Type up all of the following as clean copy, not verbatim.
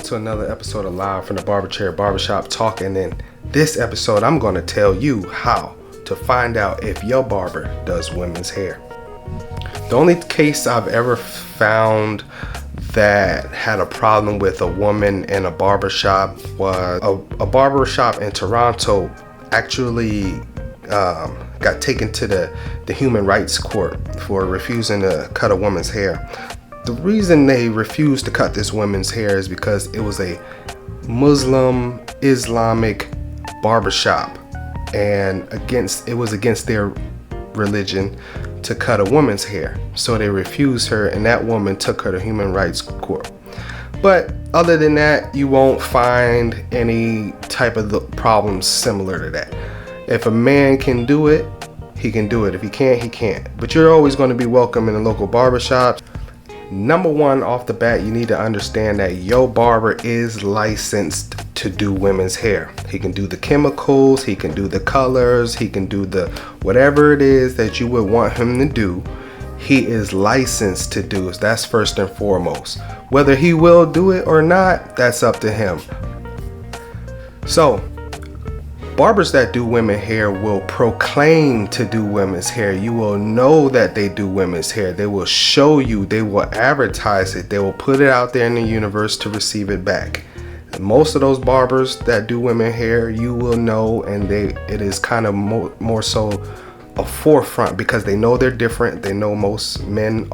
to another episode of Live from the Barber Chair Barbershop Talk, and in this episode I'm going to tell you how to find out if your barber does women's hair. The only case I've ever found that had a problem with a woman in a barbershop was a barbershop in Toronto actually got taken to the human rights court for refusing to cut a woman's hair. The reason they refused to cut this woman's hair is because it was a Muslim Islamic barbershop, and it was against their religion to cut a woman's hair. So they refused her, and that woman took her to human rights court. But other than that, you won't find any type of problems similar to that. If a man can do it, he can do it. If he can't, he can't. But you're always going to be welcome in the local barbershops. Number one, off the bat, you need to understand that your barber is licensed to do women's hair. He can do the chemicals, he can do the colors, he can do the whatever it is that you would want him to do. He is licensed to do it. That's first and foremost. Whether he will do it or not, that's up to him. So barbers that do women's hair will proclaim to do women's hair. You will know that they do women's hair. They will show you, they will advertise it, they will put it out there in the universe to receive it back. And most of those barbers that do women's hair, you will know, and it is kind of more so a forefront because they know they're different. They know most men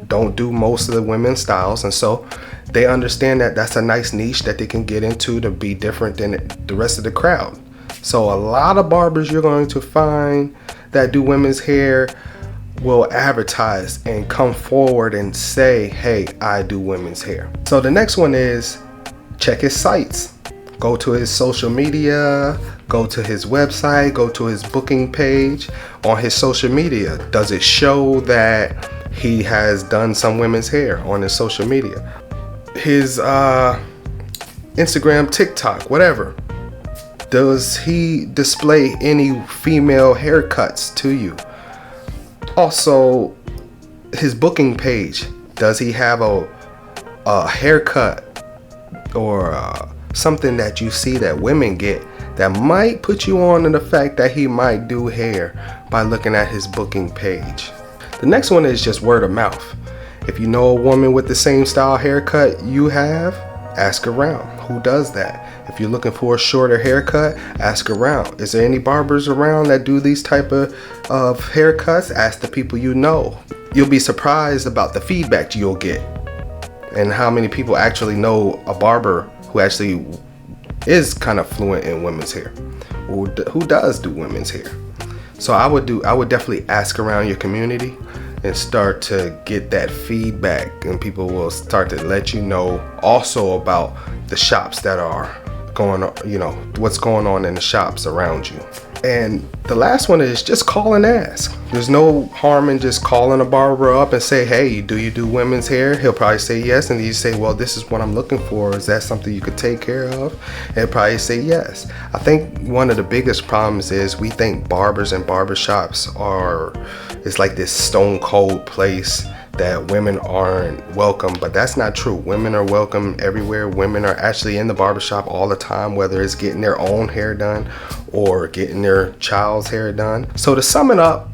don't do most of the women's styles, and so they understand that that's a nice niche that they can get into to be different than the rest of the crowd. So a lot of barbers you're going to find that do women's hair will advertise and come forward and say, hey, I do women's hair. So the next one is check his sites. Go to his social media, go to his website, go to his booking page. On his social media, does it show that he has done some women's hair on his social media? His Instagram, TikTok, whatever. Does he display any female haircuts to you? Also, his booking page, does he have a haircut or something that you see that women get that might put you on to the fact that he might do hair by looking at his booking page? The next one is just word of mouth. If you know a woman with the same style haircut you have, ask around. Who does that? If you're looking for a shorter haircut, ask around. Is there any barbers around that do these type of haircuts? Ask the people you know. You'll be surprised about the feedback you'll get and how many people actually know a barber who actually is kind of fluent in women's hair, or who does do women's hair. So I would definitely ask around your community and start to get that feedback, and people will start to let you know also about the shops that are going on, you know, what's going on in the shops around you. And the last one is just call and ask. There's no harm in just calling a barber up and say, hey, do you do women's hair? He'll probably say yes, and you say, well, this is what I'm looking for. Is that something you could take care of? And he'll probably say yes. I think one of the biggest problems is we think barbers and barbershops it's like this stone cold place that women aren't welcome, but that's not true. Women are welcome everywhere. Women are actually in the barbershop all the time, whether it's getting their own hair done or getting their child's hair done. So to sum it up,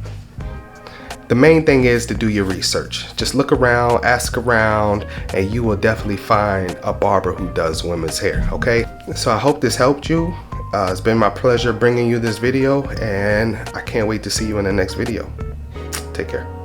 the main thing is to do your research. Just look around, ask around, and you will definitely find a barber who does women's hair, okay? So I hope this helped you. It's been my pleasure bringing you this video, and I can't wait to see you in the next video. Take care.